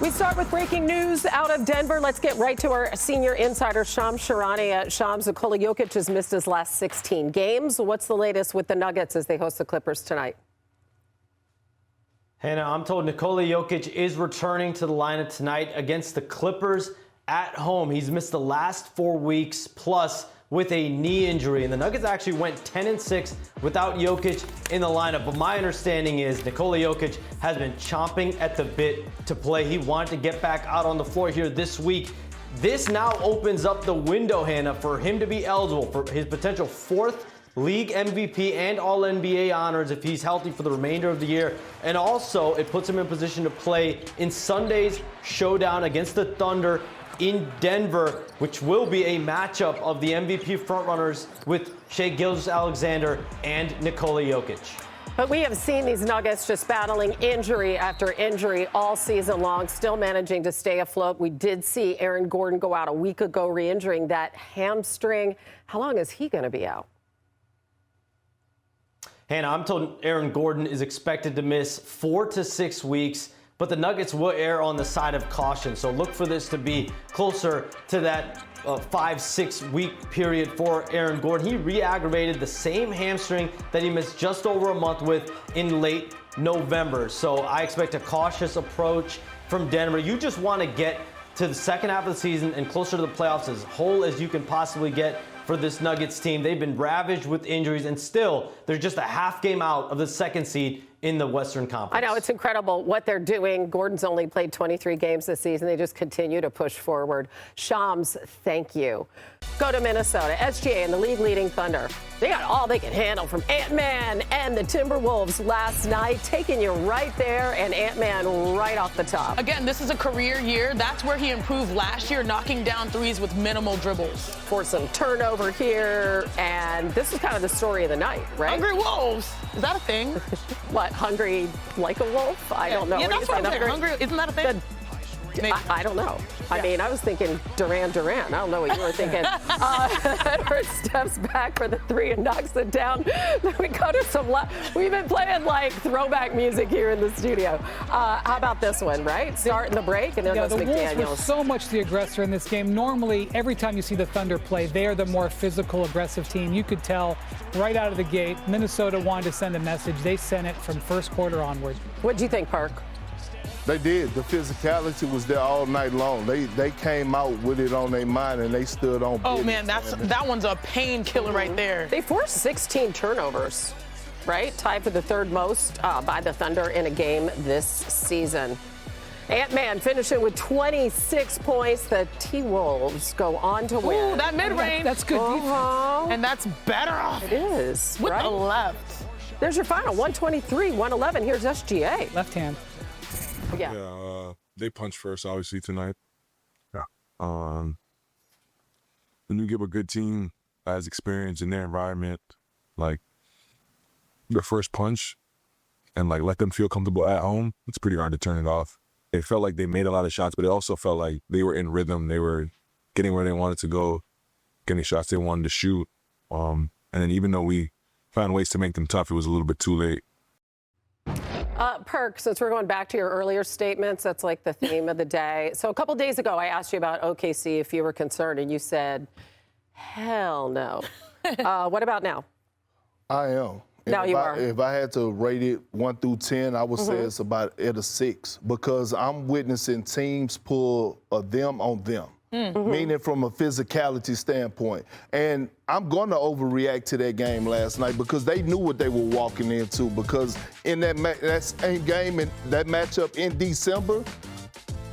We start with breaking news out of Denver. Let's get right to our senior insider, Shams Charania. Shams, Nikola Jokic has missed his last 16 games. What's the latest with the Nuggets as they host the Clippers tonight? Hannah, I'm told Nikola Jokic is returning to the lineup tonight against the Clippers at home. He's missed the last 4 weeks plus with a knee injury, and the Nuggets actually went 10-6 without Jokic in the lineup. But my understanding is Nikola Jokic has been chomping at the bit to play. He wanted to get back out on the floor here this week. This now opens up the window, Hannah, for him to be eligible for his potential 4th league MVP and All-NBA honors if he's healthy for the remainder of the year. And also, it puts him in position to play in Sunday's showdown against the Thunder in Denver, which will be a matchup of the MVP frontrunners with Shai Gilgeous-Alexander and Nikola Jokic. But we have seen these Nuggets just battling injury after injury all season long, still managing to stay afloat. We did see Aaron Gordon go out a week ago, re-injuring that hamstring. How long is he going to be out? Hannah, I'm told Aaron Gordon is expected to miss 4 to 6 weeks, but the Nuggets will err on the side of caution. So look for this to be closer to that 5-6 week period for Aaron Gordon. He re-aggravated the same hamstring that he missed just over a month with in late November. So I expect a cautious approach from Denver. You just want to get to the second half of the season and closer to the playoffs as whole as you can possibly get for this Nuggets team. They've been ravaged with injuries, and still they're just a half game out of the second seed in the Western Conference. I know, it's incredible what they're doing. Gordon's only played 23 games this season. They just continue to push forward. Shams, thank you. Go to Minnesota. SGA and the league-leading Thunder. They got all they can handle from Ant-Man and the Timberwolves last night, taking you right there, and Ant-Man right off the top. Again, this is a career year. That's where he improved last year, knocking down threes with minimal dribbles. Forced some turnover here, and this is kind of the story of the night, right? Hungry Wolves. Is that a thing? What, hungry like a wolf? I don't know. Yeah, that's what I'm saying. Hungry, isn't that a thing? I don't know. I mean, I was thinking Duran. I don't know what you were thinking. Edward steps back for the three and knocks it down. Then we go to some we've been playing like throwback music here in the studio. How about this one, right? Starting the break, and there goes the McDaniels. Wolves were so much the aggressor in this game. Normally, every time you see the Thunder play, they are the more physical, aggressive team. You could tell right out of the gate, Minnesota wanted to send a message. They sent it from first quarter onward. What do you think, Park? They did. The physicality was there all night long. They came out with it on their mind, and they stood on business. Oh, man, that one's a painkiller right there. They forced 16 turnovers, right? Tied for the third most by the Thunder in a game this season. Ant-Man finishing with 26 points. The T-Wolves go on to win. Ooh, that mid-range. That's good defense. And that's better off. It is, With right? the left. There's your final, 123-111. Here's SGA. Left hand. Yeah. They punched first, obviously, tonight. Yeah. When you give a good team that has experience in their environment, like the first punch, and like let them feel comfortable at home, it's pretty hard to turn it off. It felt like they made a lot of shots, but it also felt like they were in rhythm. They were getting where they wanted to go, getting shots they wanted to shoot. And then even though we found ways to make them tough, it was a little bit too late. Perk, since we're going back to your earlier statements, that's like the theme of the day. So a couple days ago, I asked you about OKC if you were concerned, and you said, hell no. What about now? I am. Now you are. If I had to rate it 1 through 10, I would say it's about at a 6, because I'm witnessing teams pull them on them. Meaning from a physicality standpoint. And I'm going to overreact to that game last night because they knew what they were walking into, because in that same game and that matchup in December,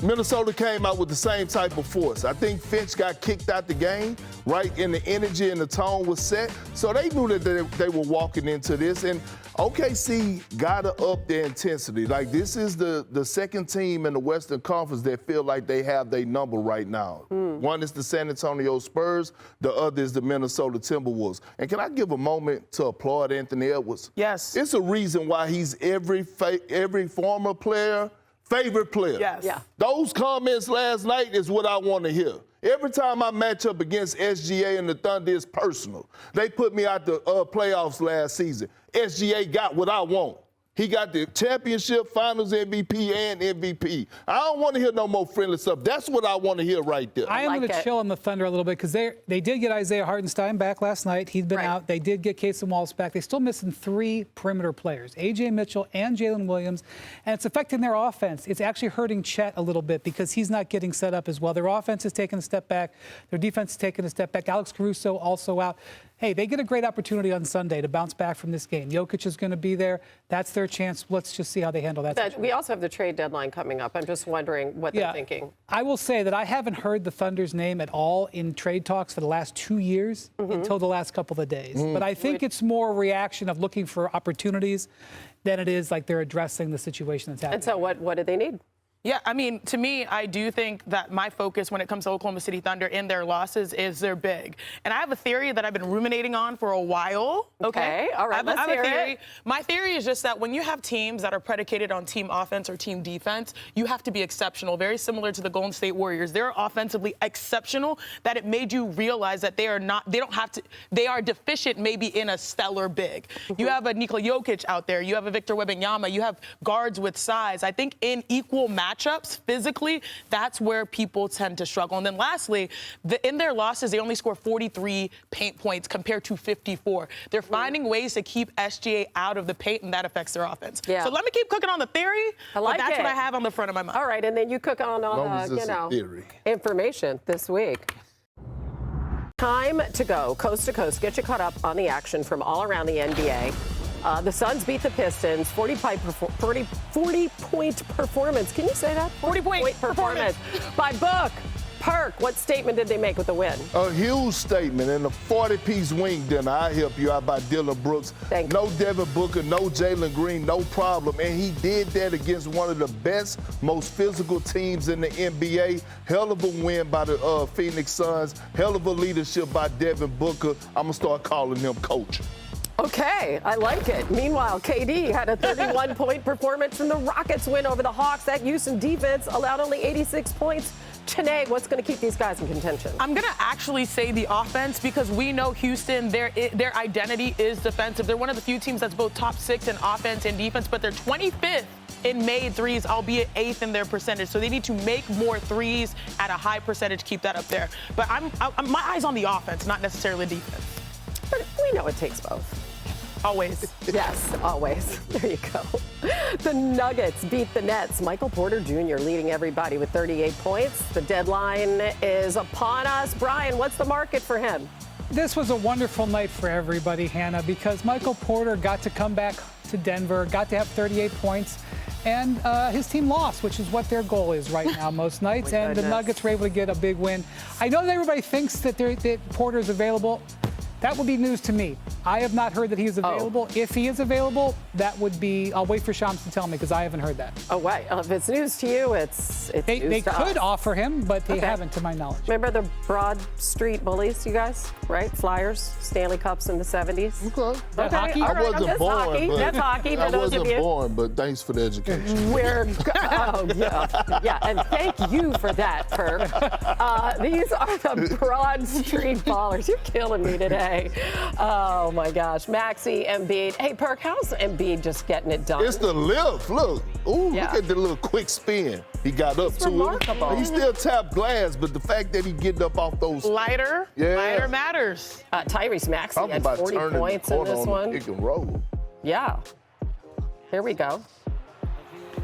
Minnesota came out with the same type of force. I think Finch got kicked out the game, right? And the energy and the tone was set. So they knew that they were walking into this. And OKC got to up their intensity. Like, this is the second team in the Western Conference that feel like they have their number right now. One is the San Antonio Spurs. The other is the Minnesota Timberwolves. And can I give a moment to applaud Anthony Edwards? Yes. It's a reason why he's every former player favorite player. Yes. Yeah. Those comments last night is what I want to hear. Every time I match up against SGA and the Thunder, it's personal. They put me out the playoffs last season. SGA got what I want. He got the championship, finals MVP, and MVP. I don't want to hear no more friendly stuff. That's what I want to hear right there. I am going to chill on the Thunder a little bit because they did get Isaiah Hartenstein back last night. He's been out. They did get Casey Wallace back. They're still missing 3 perimeter players, A.J. Mitchell and Jalen Williams, and it's affecting their offense. It's actually hurting Chet a little bit because he's not getting set up as well. Their offense is taking a step back. Their defense is taking a step back. Alex Caruso also out. Hey, they get a great opportunity on Sunday to bounce back from this game. Jokic is going to be there. That's their chance. Let's just see how they handle that. We also have the trade deadline coming up. I'm just wondering what they're thinking. I will say that I haven't heard the Thunder's name at all in trade talks for the last 2 years until the last couple of days. But I think it's more a reaction of looking for opportunities than it is like they're addressing the situation that's happening. And so what do they need? Yeah, I mean, to me, I do think that my focus when it comes to Oklahoma City Thunder in their losses is they're big. And I have a theory that I've been ruminating on for a while. Okay, all right, let's hear it. My theory is just that when you have teams that are predicated on team offense or team defense, you have to be exceptional, very similar to the Golden State Warriors. They're offensively exceptional that it made you realize that they are deficient maybe in a stellar big. You have a Nikola Jokic out there. You have a Victor Wembanyama. You have guards with size. I think in equal matchups physically, that's where people tend to struggle. And then lastly, in their losses, they only score 43 paint points compared to 54. They're finding ways to keep SGA out of the paint, and that affects their offense. Yeah. So let me keep cooking on the theory, but that's what I have on the front of my mind. All right, and then you cook on information this week. Time to go coast to coast. Get you caught up on the action from all around the NBA. The Suns beat the Pistons, 40-point performance. Can you say that? 40-point performance by Book. Perk, what statement did they make with the win? A huge statement, and a 40-piece wing dinner. I help you out by Dylan Brooks. Thank you. No Devin Booker, no Jalen Green, no problem. And he did that against one of the best, most physical teams in the NBA. Hell of a win by the Phoenix Suns. Hell of a leadership by Devin Booker. I'm going to start calling him coach. Okay, I like it. Meanwhile, KD had a 31-point performance in the Rockets win over the Hawks. That Houston defense allowed only 86 points. Chanae, what's going to keep these guys in contention? I'm going to actually say the offense because we know Houston, their identity is defensive. They're one of the few teams that's both top 6 in offense and defense, but they're 25th in made threes, albeit 8th in their percentage. So they need to make more threes at a high percentage, keep that up there. But my eyes on the offense, not necessarily defense. But we know it takes both. Always. Yes, always. There you go. The Nuggets beat the Nets. Michael Porter Jr. leading everybody with 38 points. The deadline is upon us. Brian, what's the market for him? This was a wonderful night for everybody, Hannah, because Michael Porter got to come back to Denver, got to have 38 points, and his team lost, which is what their goal is right now most nights. And the Nuggets were able to get a big win. I know that everybody thinks that Porter is available. That would be news to me. I have not heard that he is available. If he is available, that would be, I'll wait for Shams to tell me because I haven't heard that. Oh, wait. If it's news to you, it's news They to could us. offer him, but they haven't, to my knowledge. Remember the Broad Street Bullies, you guys? Right? Flyers, Stanley Cups in the 70s. Okay. Hockey? I wasn't born, but That's hockey for I those of wasn't you. born, but thanks for the education. Yeah, and thank you for that, Perk. These are the Broad Street Ballers. You're killing me today. Oh, my gosh. Maxey, Embiid. Hey, Perk, how's Embiid just getting it done? It's the lift. Look. Ooh, Yeah. look at the little quick spin. He got up It's to remarkable. it. He still tapped glass, but the fact that he getting up off those. Lighter matters. Tyrese Maxey Talk had about 40 turning points the in corner this on one. the pick and roll. Yeah. Here we go.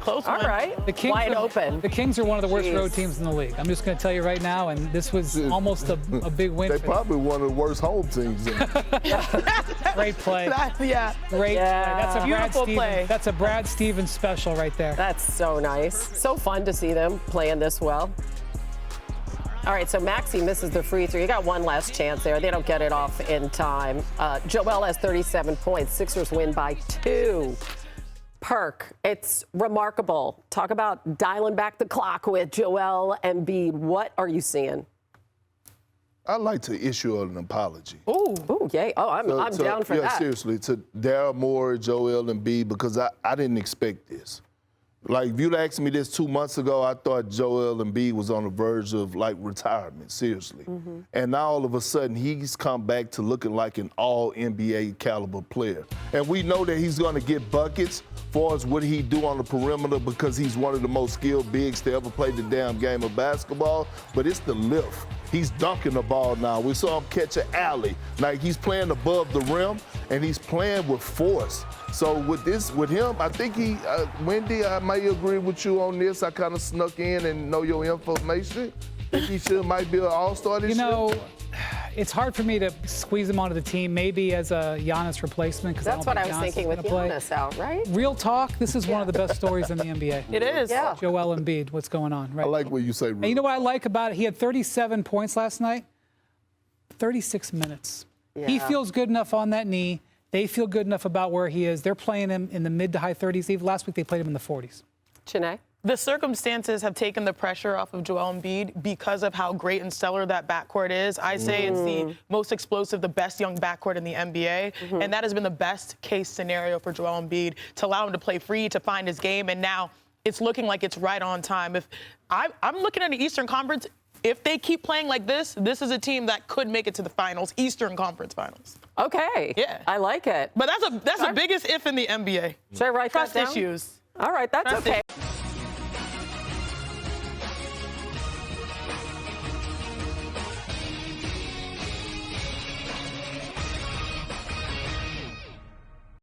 Close All one. right. Wide open. The Kings are one of the worst Jeez. road teams in the league. I'm just going to tell you right now, and this was almost a big win. They for probably one of the worst home teams. Great play. Yeah. Great Yeah. play. That's a Beautiful play. That's a Brad Stevens special right there. That's so nice. So fun to see them playing this well. All right, so Maxey misses the free throw. You got one last chance there. They don't get it off in time. Joel has 37 points. Sixers win by 2. Perk, it's remarkable. Talk about dialing back the clock with Joel Embiid. What are you seeing? I'd like to issue an apology. Ooh, yay. Oh, I'm down for that. Yeah, seriously, to Daryl Morey, Joel Embiid, because I didn't expect this. Like, if you'd asked me this 2 months ago, I thought Joel Embiid was on the verge of, like, retirement, seriously. And now all of a sudden, he's come back to looking like an all-NBA caliber player. And we know that he's going to get buckets far as what he do on the perimeter because he's one of the most skilled bigs to ever play the damn game of basketball. But it's the lift. He's dunking the ball now. We saw him catch an alley. Like, he's playing above the rim, and he's playing with force. So with him, I think Wendy, I might agree with you on this. I kind of snuck in and know your information. I think he might be an all-star this year. You know, it's hard for me to squeeze him onto the team, maybe as a Giannis replacement. That's what I was thinking with Giannis out, right? Real talk, this is one of the best stories in the NBA. It is. Yeah. Joel Embiid, what's going on, right? I like what you say, And you know what I like about it? He had 37 points last night, 36 minutes. Yeah. He feels good enough on that knee. They feel good enough about where he is. They're playing him in the mid to high 30s. Even last week, they played him in the 40s. Chennai? The circumstances have taken the pressure off of Joel Embiid because of how great and stellar that backcourt is. I say it's the most explosive, the best young backcourt in the NBA, and that has been the best case scenario for Joel Embiid to allow him to play free, to find his game, and now it's looking like it's right on time. If I'm looking at the Eastern Conference, if they keep playing like this is a team that could make it to the finals, Eastern Conference Finals. Okay. Yeah. I like it. But that's the biggest if in the NBA. Should I write Trust that down? issues. All right, that's Trust okay. issues.